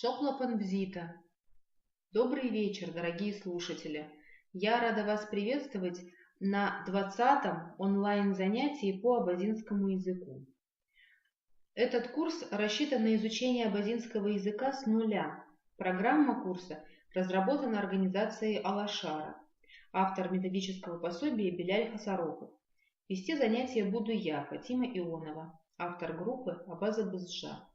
Шоплапанбзита. Добрый вечер, дорогие слушатели. Я рада вас приветствовать на 20-м онлайн-занятии по абазинскому языку. Этот курс рассчитан на изучение абазинского языка с нуля. Программа курса разработана организацией Алашара. Автор методического пособия Беляль Хасароков. Вести занятия буду я, Фатима Ионова, автор группы Абаза Бызжа.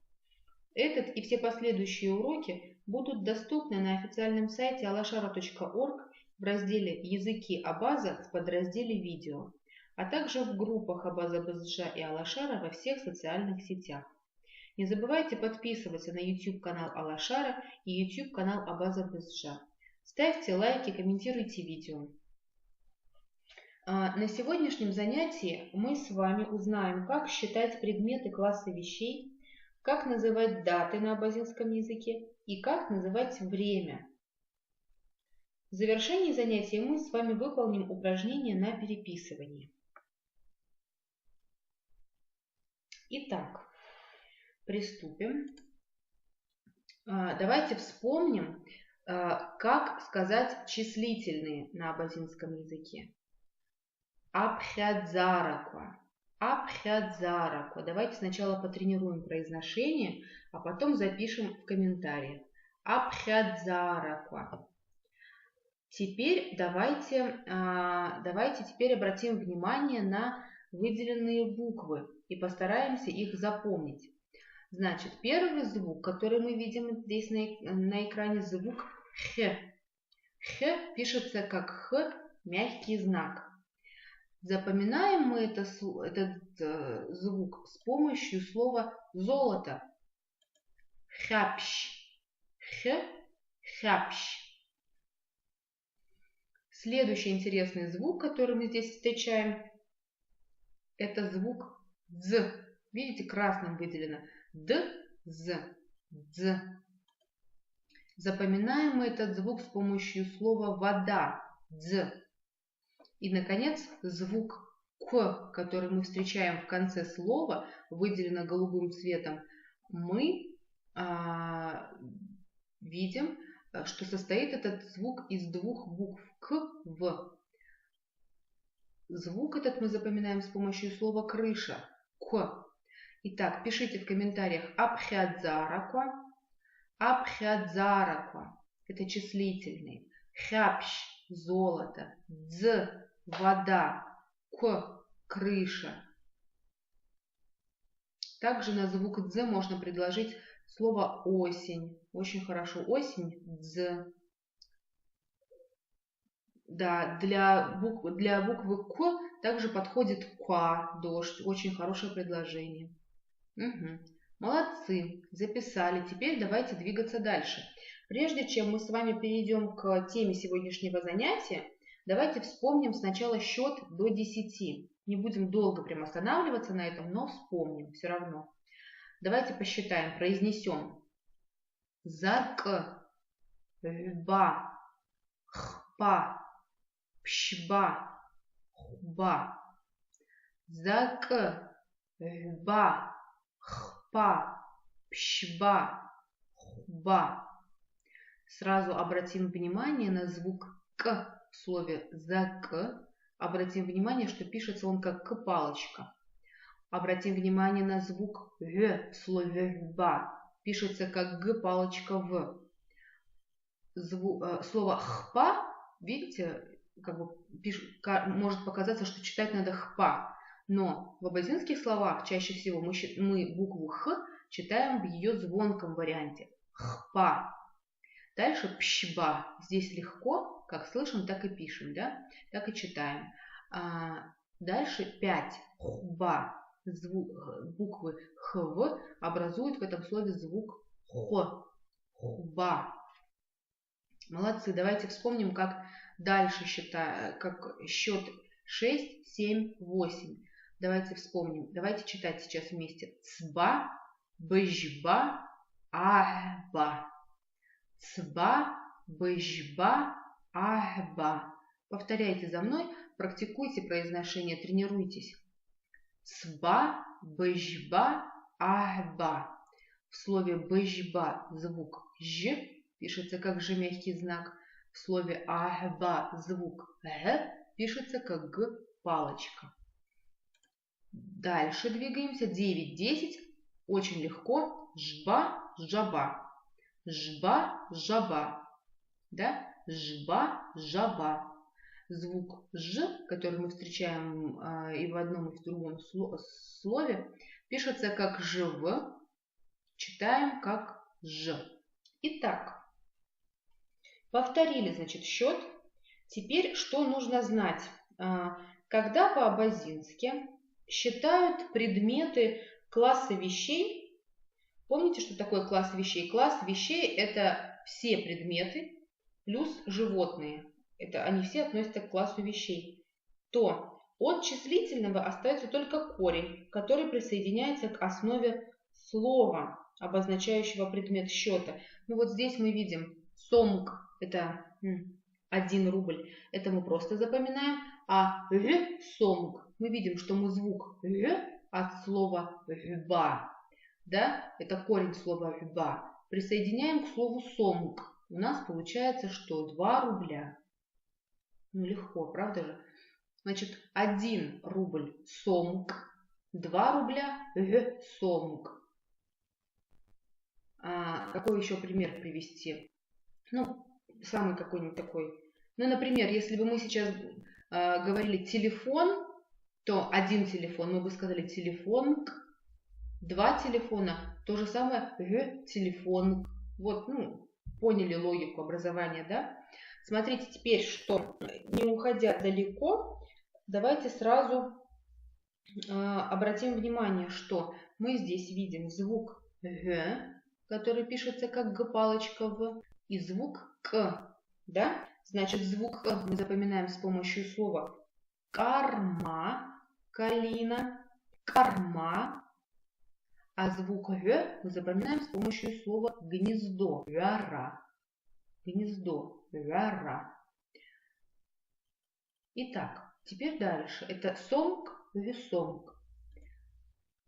Этот и все последующие уроки будут доступны на официальном сайте alashara.org в разделе «Языки Абаза» в подразделе «Видео», а также в группах Абаза Бызжа и Алашара во всех социальных сетях. Не забывайте подписываться на YouTube-канал Алашара и YouTube-канал Абаза Бызжа. Ставьте лайки, комментируйте видео. На сегодняшнем занятии мы с вами узнаем, как считать предметы класса вещей, как называть даты на абазинском языке и как называть время. В завершении занятия мы с вами выполним упражнение на переписывание. Итак, приступим. Давайте вспомним, как сказать числительные на абазинском языке. Абхядзараква. Абхядзараква. Давайте сначала потренируем произношение, а потом запишем в комментариях. Абхядзараква. Теперь давайте теперь обратим внимание на выделенные буквы и постараемся их запомнить. Значит, первый звук, который мы видим здесь на экране, звук Х. Х пишется как Х, мягкий знак. Запоминаем мы этот звук с помощью слова «золото». Хапщ. Х, хапщ. Следующий интересный звук, который мы здесь встречаем, это звук «дз». Видите, красным выделено. Д, з, дз. Запоминаем мы этот звук с помощью слова «вода». Дз. И, наконец, звук «к», который мы встречаем в конце слова, выделено голубым цветом, мы видим, что состоит этот звук из двух букв «к», «в». Звук этот мы запоминаем с помощью слова «крыша», «к». Итак, пишите в комментариях «абхядзараква». «Абхядзараква» – это числительные. «Хапщ» – золото. «Дз» – вода. «К» – крыша. Также на звук «дз» можно предложить слово «осень». Очень хорошо. Осень – «дз». Да, для буквы «к» также подходит «ка» – дождь. Очень хорошее предложение. Угу. Молодцы, записали. Теперь давайте двигаться дальше. Прежде чем мы с вами перейдем к теме сегодняшнего занятия, давайте вспомним сначала счет до 10. Не будем долго прям останавливаться на этом, но вспомним все равно. Давайте посчитаем, произнесем. Зарк, ба, хпа, пшба, хба. Зак, ба, хпа, пшба, хба. Сразу обратим внимание на звук «к» в слове «зак». Обратим внимание, что пишется он как «к-палочка». Обратим внимание на звук «в» в слове «ба». Пишется как «г-палочка в». Слово «хпа», видите, как бы может показаться, что читать надо «хпа». Но в абазинских словах чаще всего мы букву «х» читаем в ее звонком варианте. «Хпа». Дальше «пшба». Здесь легко, как слышим, так и пишем, да? Так и читаем. Дальше 5. «Хба». Буквы «хв» образуют в этом слове звук «х». «Хба». Молодцы. Давайте вспомним, как дальше как счет 6, 7, 8. Давайте вспомним. Давайте читать сейчас вместе. Цба, бжба, ахба. Цба, бжба, ахба. Повторяйте за мной, практикуйте произношение, тренируйтесь. Цба, бжба, ахба. В слове бэжба звук ж пишется как ж мягкий знак. В слове ахба звук г пишется как г палочка. Дальше двигаемся. 9, 10. Очень легко. Жба, жаба. Жба, жаба. Да? Жба, жаба. Звук ж, который мы встречаем и в одном, и в другом слове, пишется как жв, читаем как ж. Итак, повторили, значит, счет. Теперь что нужно знать? Когда по-абазински считают предметы класса вещей, помните, что такое класс вещей? Класс вещей – это все предметы плюс животные. Это они все относятся к классу вещей. То от числительного остается только корень, который присоединяется к основе слова, обозначающего предмет счета. Ну вот здесь мы видим сомг – это 1 рубль. Это мы просто запоминаем. А сомг мы видим, что мы звук от слова ба, да, это корень слова ба, присоединяем к слову сомг. У нас получается, что 2 рубля. Ну, легко, правда же? Значит, 1 рубль сомг, 2 рубля сомг. Какой еще пример привести? Ну, самый какой-нибудь такой. Ну, например, если бы мы сейчас говорили телефон, то 1 телефон, мы бы сказали телефон, 2 телефона, то же самое телефон. Вот, ну, поняли логику образования, да? Смотрите теперь, что, не уходя далеко, давайте сразу обратим внимание, что мы здесь видим звук г, который пишется как г-палочка в, и звук к, да? Значит, звук к мы запоминаем с помощью слова карма, калина, карма, а звук г мы запоминаем с помощью слова гнездо, вяра, гнездо, вяра. Итак, теперь дальше. Это сомг, весомг.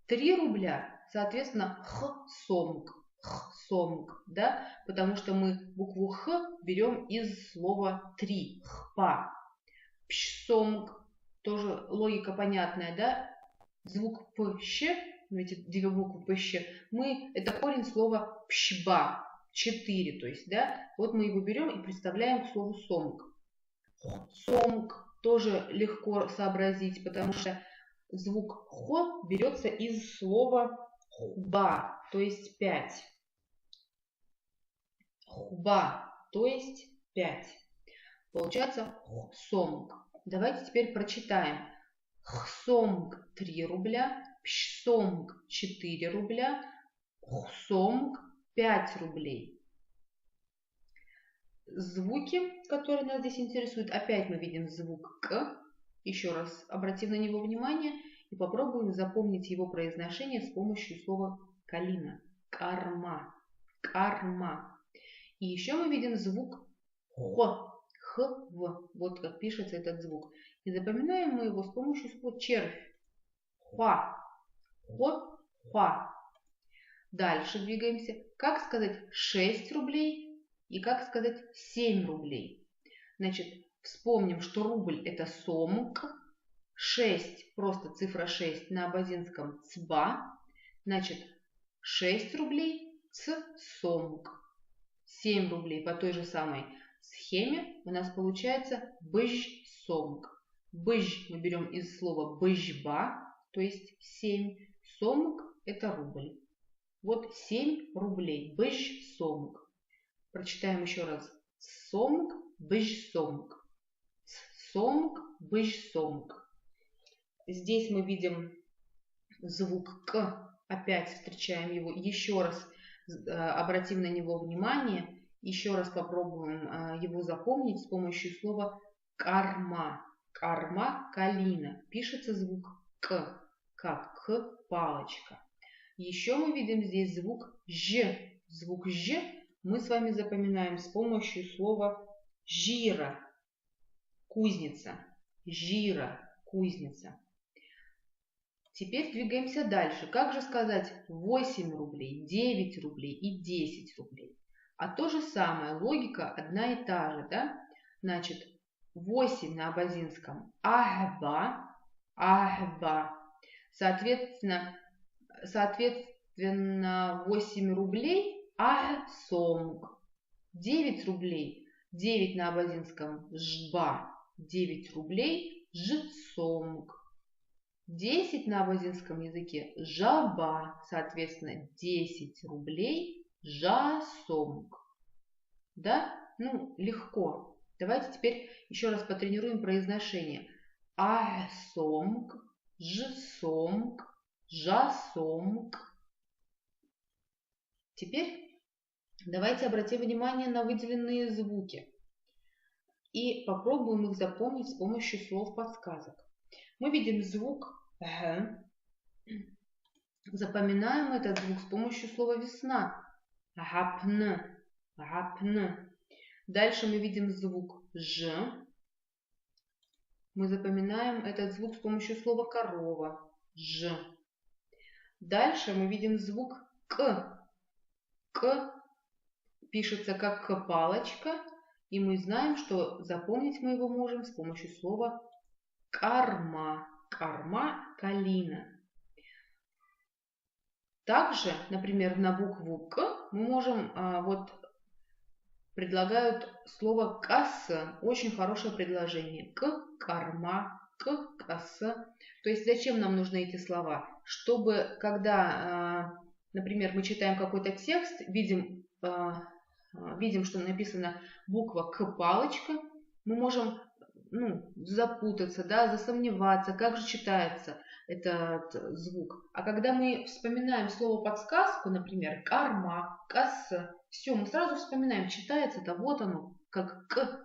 3 рубля, соответственно, х-сомг. Х-сомг, да? Потому что мы букву х берем из слова 3. Хпа. Пш-сомг. Тоже логика понятная, да? Звук пщ, эти 2 буквы пщ, это корень слова пщба. 4, то есть, да? Вот мы его берем и представляем к слову сомг. Сомг тоже легко сообразить, потому что звук хо берется из слова хуба, то есть 5. Хуба, то есть 5. Получается хсомг. Давайте теперь прочитаем. Хсомг 3 рубля, пшсомг 4 рубля, хсомг 5 рублей. Звуки, которые нас здесь интересуют, опять мы видим звук К. Еще раз обратим на него внимание и попробуем запомнить его произношение с помощью слова калина. Карма. Карма. И еще мы видим звук Х. Х, В. Вот как пишется этот звук. И запоминаем мы его с помощью слова червь. Хуа. Хо, хуа. Дальше двигаемся. Как сказать 6 рублей? И как сказать 7 рублей? Значит, вспомним, что рубль это сомг. 6, просто цифра 6 на абазинском цба. Значит, 6 рублей ц-сомг. 7 рублей по той же самой схеме у нас получается бж-сомг. Бж мы берем из слова бжба, то есть 7. Сомг это рубль. Вот 7 рублей. Бж-сомг. Прочитаем еще раз. Сомг, бж-сомг. Сомг, бж-сомг. Здесь мы видим звук К. Опять встречаем его. Еще раз обратим на него внимание. Еще раз попробуем его запомнить с помощью слова карма. Карма, калина. Пишется звук К, как К, палочка. Еще мы видим здесь звук Ж. Звук Ж мы с вами запоминаем с помощью слова жира, кузница. Жира, кузница. Теперь двигаемся дальше. Как же сказать 8 рублей, 9 рублей и 10 рублей? А то же самое, логика одна и та же, да? Значит, 8 на абазинском ахба, ахба. Соответственно, 8 рублей ахсомг. 9 рублей, 9 на абазинском жба, 9 рублей жсомг. 10 на абазинском языке жаба, соответственно, 10 рублей жасомг. Да? Ну, легко. Давайте теперь еще раз потренируем произношение. Асомг, жсомг, жасомг. Теперь давайте обратим внимание на выделенные звуки и попробуем их запомнить с помощью слов-подсказок. Мы видим звук «г». Запоминаем этот звук с помощью слова «весна». «Гапн», «гапн». Дальше мы видим звук «ж». Мы запоминаем этот звук с помощью слова «корова». «Ж». Дальше мы видим звук «к». «К» пишется как «палочка», и мы знаем, что запомнить мы его можем с помощью слова «карма». «Карма», «калина». Также, например, на букву «к» мы можем, предлагают слово «касса». Очень хорошее предложение. «К», «карма», «к», «касса». То есть зачем нам нужны эти слова? Чтобы, когда, например, мы читаем какой-то текст, видим, что написана буква «к», палочка, мы можем запутаться, да, засомневаться, как же читается этот звук. А когда мы вспоминаем слово подсказку, например, карма, касса, все, мы сразу вспоминаем, читается это вот оно, как «к».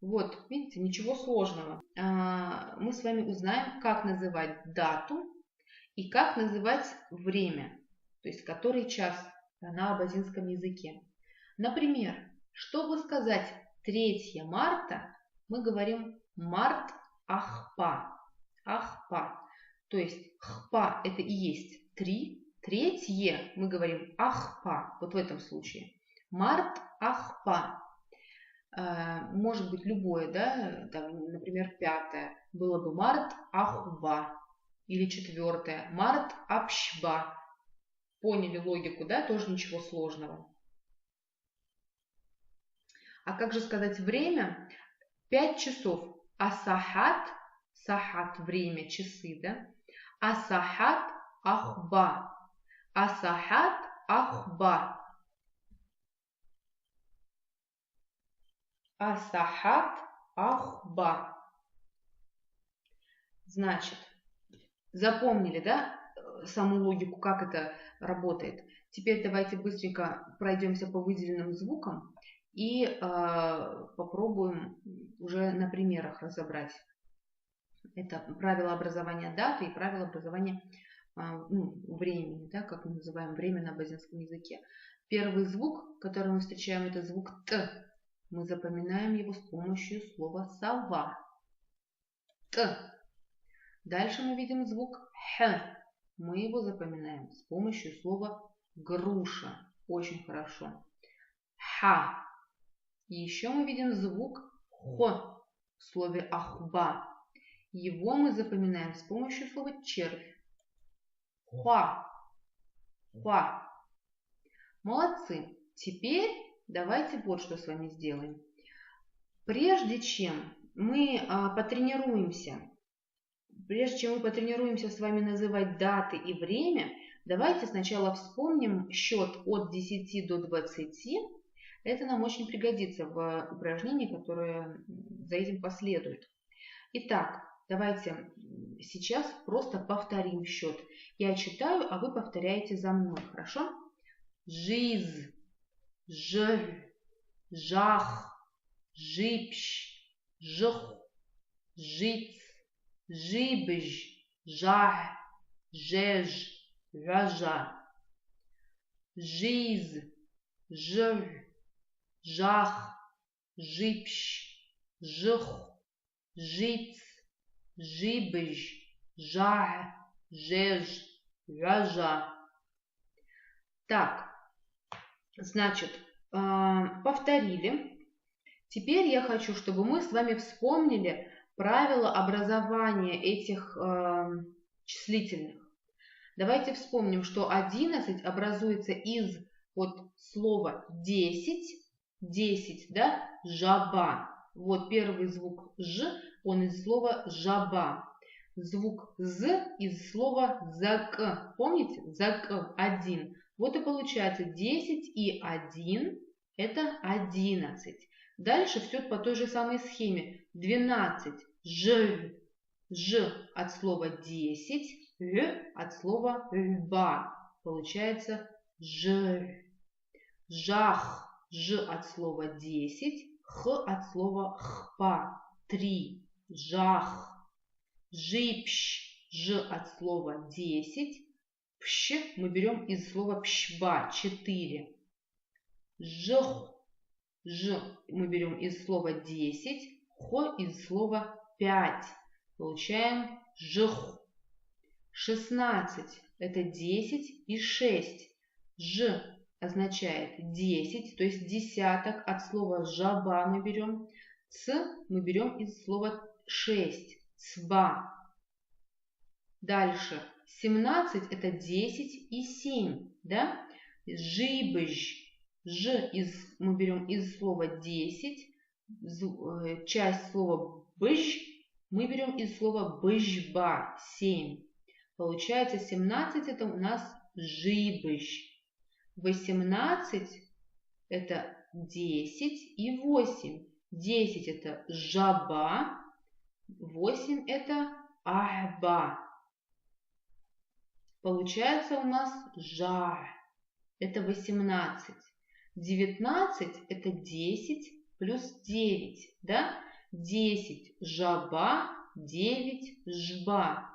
Вот, видите, ничего сложного. Мы с вами узнаем, как называть дату и как называть время, то есть который час на абазинском языке. Например, чтобы сказать 3 марта, мы говорим март ахпа. Ахпа. То есть хпа это и есть 3. Третье мы говорим ахпа. Вот в этом случае. Март ахпа. Может быть любое, да, там, например, 5. Было бы март ахва. Или 4. Март апшба. Поняли логику, да? Тоже ничего сложного. А как же сказать время? 5 часов. Асахат, сахат, время, часы, да? Асахат, ахба. Асахат, ахба. Асахат, ахба. Значит, запомнили, да, саму логику, как это работает? Теперь давайте быстренько пройдемся по выделенным звукам и попробуем уже на примерах разобрать. Это правила образования даты и правила образования времени, да, как мы называем время на абазинском языке. Первый звук, который мы встречаем, это звук «т». Мы запоминаем его с помощью слова «сова». «Т». Дальше мы видим звук «х». Мы его запоминаем с помощью слова «груша». Очень хорошо. «Ха». И еще мы видим звук «хо» в слове «ахба». Его мы запоминаем с помощью слова «червь». «Хуа». «Хуа». Молодцы. Теперь давайте вот что с вами сделаем. Прежде чем мы потренируемся с вами называть даты и время, давайте сначала вспомним счет от 10 до 20. Это нам очень пригодится в упражнении, которое за этим последует. Итак, давайте сейчас просто повторим счет. Я читаю, а вы повторяете за мной, хорошо? Жиз, жль, жах, жипщ, жх, жиц, жибж, жах, жеж, жажа. Жиз, жль, жах, жипщ, жх, жиц, жибж, жах, жеж, жажа. Так, значит, повторили. Теперь я хочу, чтобы мы с вами вспомнили правила образования этих числительных. Давайте вспомним, что 11 образуется из вот слова 10, 10, да, жаба. Вот первый звук ж, он из слова жаба. Звук з из слова зак. Помните? Зак 1. Вот и получается 10 и 1 это 11. Дальше все по той же самой схеме. 12 ж, ж от слова 10. Л от слова льба. Получается ж. Жах. Ж от слова 10. Х от слова хпа. 3. Жах. Жипщ. Ж от слова 10. Пщ мы берем из слова пщба. 4. Жх. Ж мы берем из слова 10. Хо из слова 5. Получаем жх. 16 это 10 и 6. Ж означает 10, то есть десяток. От слова жаба мы берем. Ц мы берем из слова 6. Цба. Дальше 17 это 10 и 7. Да? Жибж. Ж мы берем из слова 10. Часть слова бж мы берем из слова бжба. 7. Получается 17 это у нас жибыш. 18 это 10 и 8. 10 это жаба. 8 это ахба. Получается у нас жа. Это 18. 19 это 10 плюс 9. Да? 10 жаба, 9 жба.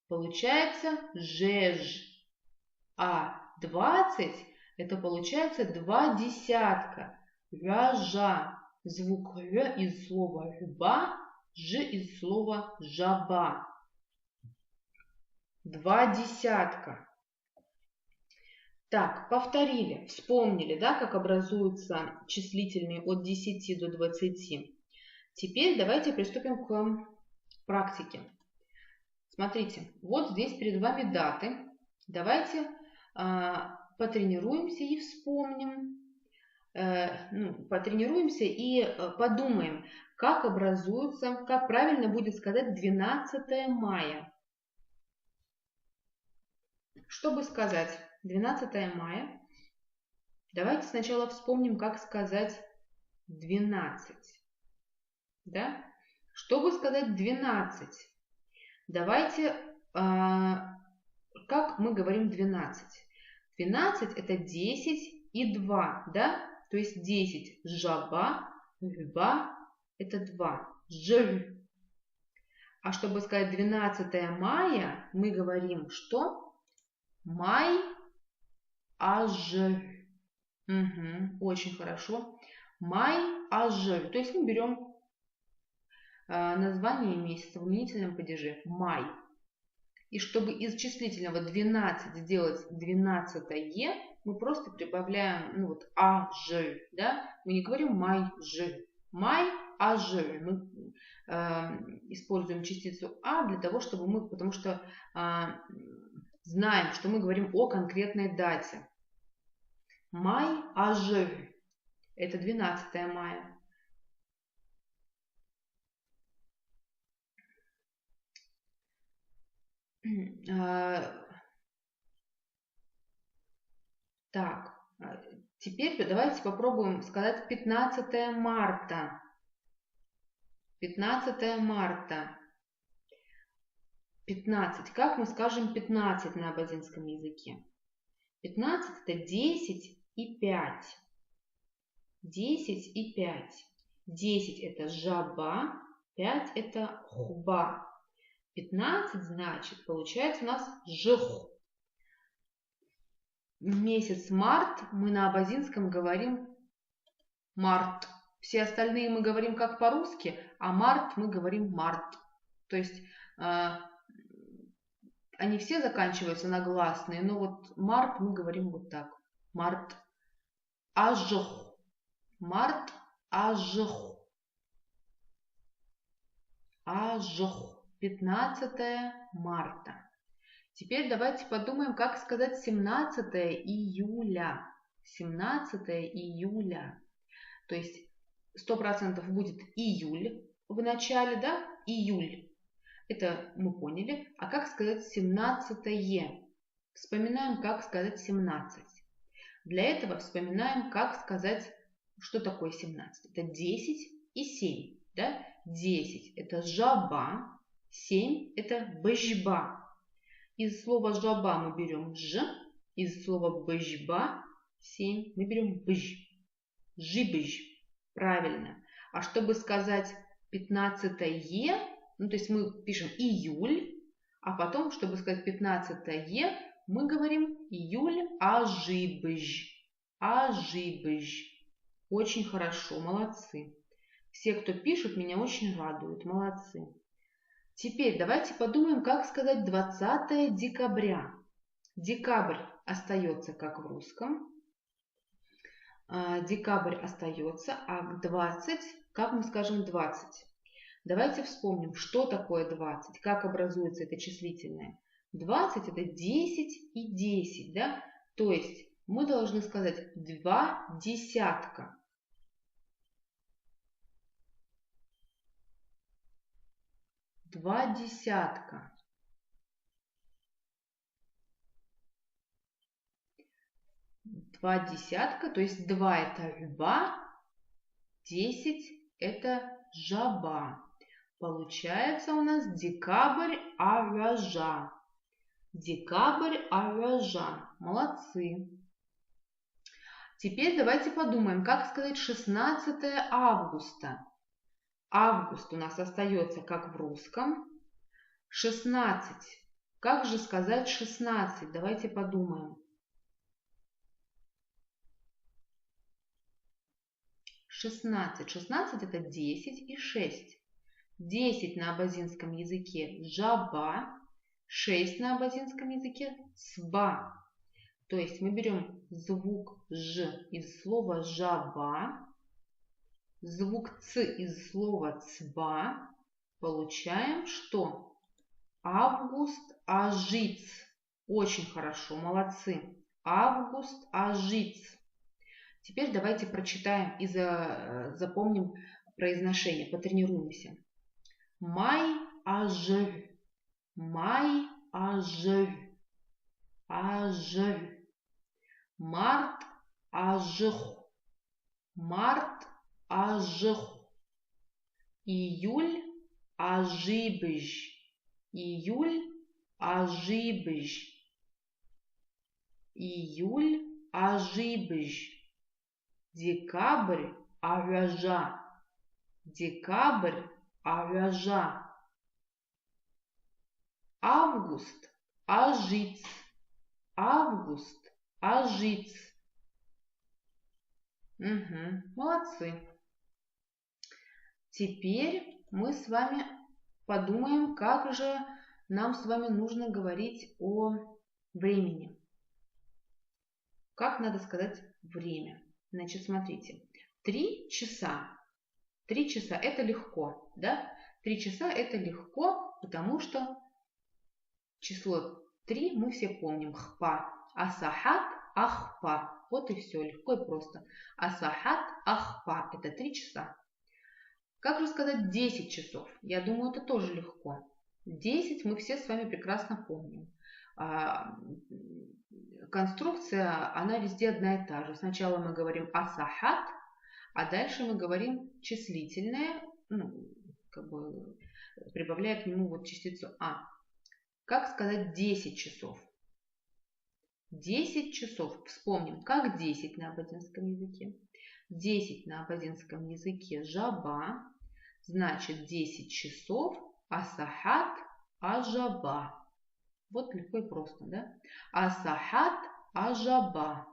Получается жеж. А 20 это получается 2 десятка. Жа. Звук Л из слова жба, Ж из слова жаба. 2 десятка. Так, повторили, вспомнили, да, как образуются числительные от 10 до 20. Теперь давайте приступим к практике. Смотрите, вот здесь перед вами даты. Давайте потренируемся и вспомним. Потренируемся и подумаем, как образуется, как правильно будет сказать 12 мая. Чтобы сказать 12 мая, давайте сначала вспомним, как сказать 12. Да? Чтобы сказать 12, давайте, как мы говорим 12? 12 это 10 и 2, да? То есть 10 жаба, льба это 2. Ж. А чтобы сказать 12 мая, мы говорим, что? Май, аж. Угу, очень хорошо. Май, аж. То есть мы берем название месяца в именительном падеже. Май. И чтобы из числительного 12 сделать 12-е, мы просто прибавляем аж. Да? Мы не говорим май, ж. Май, аж. Мы используем частицу а для того, чтобы мы, потому что знаем, что мы говорим о конкретной дате. Май, аж. Это 12 мая. Так, теперь давайте попробуем сказать 15 марта. 15 марта. 15. Как мы скажем 15 на абазинском языке? 15 это 10 и 5. 10 и 5. 10 это жаба, 5 это хуба. 15 значит, получается у нас жх. Месяц март мы на абазинском говорим март. Все остальные мы говорим как по-русски, а март мы говорим март. То есть они все заканчиваются на гласные, но вот март мы говорим вот так. Март. Ажх. Март. Ажх. Ажх. 15 марта. Теперь давайте подумаем, как сказать 17 июля. 17 июля. То есть 100% будет июль в начале, да? Июль. Это мы поняли. А как сказать 17-е? Вспоминаем, как сказать 17. Для этого вспоминаем, как сказать, что такое 17. Это 10 и 7. Да? 10 это жаба, 7 это бэжба. Из слова жаба мы берем ж, из слова бэжба 7 мы берем бж. Жибж. Правильно. А чтобы сказать 15-е, ну то есть мы пишем июль, а потом, чтобы сказать 15-е, мы говорим июль ажибж. Ажибж. Очень хорошо, молодцы. Все, кто пишет, меня очень радуют, молодцы. Теперь давайте подумаем, как сказать 20 декабря. Декабрь остается как в русском. Декабрь остается, а 20, как мы скажем 20? Давайте вспомним, что такое 20, как образуется это числительное. 20 это 10 и 10, да? То есть мы должны сказать 2 десятка. 2 десятка. 2 десятка, то есть 2 это рыба, 10 это жаба. Получается у нас декабрь аража. Декабрь аража. Молодцы. Теперь давайте подумаем, как сказать 16 августа. Август у нас остается как в русском. 16. Как же сказать 16? Давайте подумаем. 16. 16 это 10 и 6. 10 на абазинском языке жаба, 6 на абазинском языке сба. То есть мы берем звук ж из слова жаба, звук ц из слова цба, получаем что? Август ажиц. Очень хорошо, молодцы. Август ажиц. Теперь давайте прочитаем и запомним произношение, потренируемся. Май ажр, май ажр, ажр. Март ажх, март ажх. Июль ажибж, июль ажибж. Июль ажибж. Декабрь аража. Декабрь аража. Август ажиц. Август ажиц. Молодцы. Теперь мы с вами подумаем, как же нам с вами нужно говорить о времени. Как надо сказать время? Значит, смотрите. 3 часа. 3 часа это легко, да? 3 часа это легко, потому что число 3 мы все помним. Хпа. Асахат ахпа. Вот и все. Легко и просто. Асахат ахпа. Это 3 часа. Как же сказать 10 часов? Я думаю, это тоже легко. 10 мы все с вами прекрасно помним. Конструкция, она везде одна и та же. Сначала мы говорим асахат, а дальше мы говорим числительное, прибавляя к нему вот частицу а. Как сказать 10 часов? 10 часов. Вспомним, как 10 на абазинском языке. 10 на абазинском языке жаба, значит 10 часов асахат ажаба. Вот легко и просто, да? Асахат ажаба.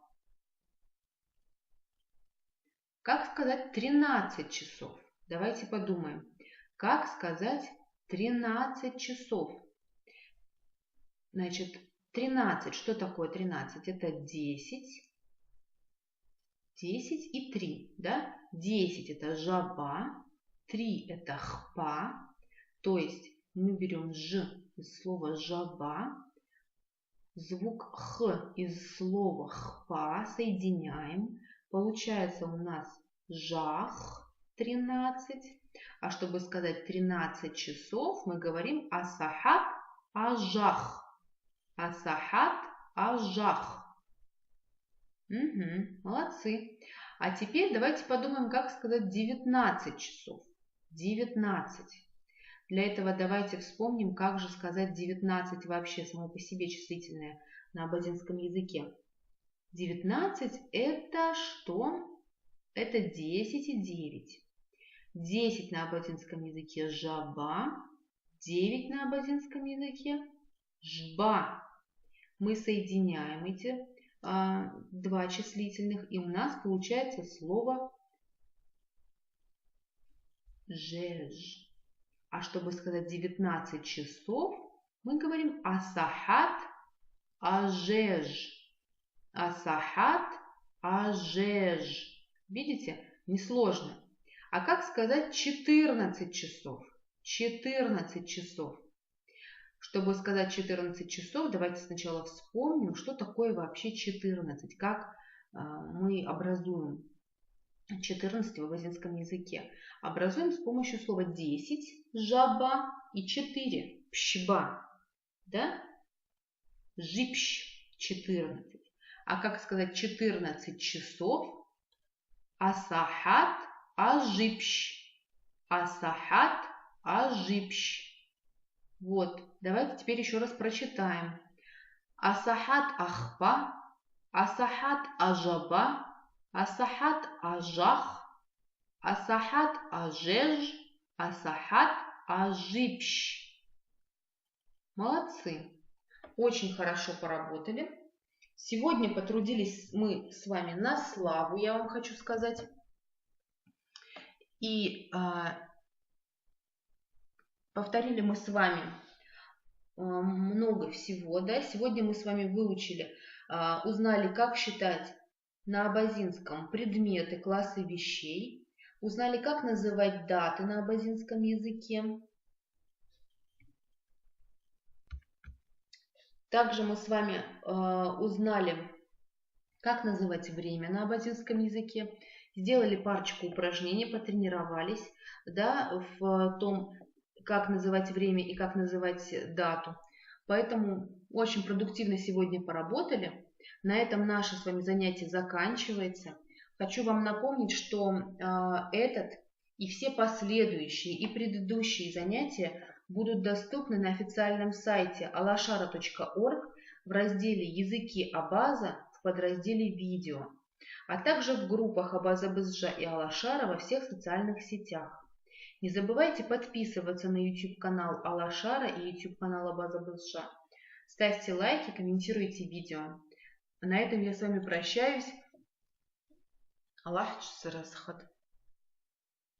Как сказать 13 часов? Давайте подумаем. Как сказать 13 часов? Значит, 13. Что такое 13? Это 10. 10 и 3. Да? 10 это жаба. 3 это хпа. То есть мы берем ж из слова жаба. Звук х из слова хпа соединяем. Получается у нас жах 13. А чтобы сказать 13 часов, мы говорим асахат ажах. Асахат ажах. Угу, молодцы. А теперь давайте подумаем, как сказать 19 часов. 19. Для этого давайте вспомним, как же сказать 19 вообще само по себе числительное на абазинском языке. 19 это что? Это 10 и 9. 10 на абазинском языке жаба, 9 на абазинском языке жба. Мы соединяем эти два числительных, и у нас получается слово жеж. А чтобы сказать 19 часов, мы говорим асахат ажеж. Асахат ажеж. Видите? Несложно. А как сказать 14 часов? 14 часов. Чтобы сказать 14 часов, давайте сначала вспомним, что такое вообще 14. Как мы образуем 14 в абазинском языке. Образуем с помощью слова 10, жаба, и 4, пщба. Да? Жипщ, 14. А как сказать 14 часов? Асахат ажипщ. Асахат ажипщ. Вот, давайте теперь еще раз прочитаем. Асахат ахпа, асахат ажаба, асахат ажах, асахат ажеж, асахат ажипщ. Молодцы! Очень хорошо поработали. Сегодня потрудились мы с вами на славу, я вам хочу сказать. И повторили мы с вами много всего. Да? Сегодня мы с вами выучили, узнали, как считать на абазинском предметы, классы вещей. Узнали, как называть даты на абазинском языке. Также мы с вами узнали, как называть время на абазинском языке. Сделали парочку упражнений, потренировались, да, в том, как называть время и как называть дату. Поэтому очень продуктивно сегодня поработали. На этом наше с вами занятие заканчивается. Хочу вам напомнить, что этот и все последующие и предыдущие занятия будут доступны на официальном сайте alashara.org в разделе «Языки Абаза» в подразделе «Видео», а также в группах Абаза Бызжа и Алашара во всех социальных сетях. Не забывайте подписываться на YouTube-канал Алашара и YouTube-канал Абаза Бызжа. Ставьте лайки, комментируйте видео. На этом я с вами прощаюсь. Аллах Расхат.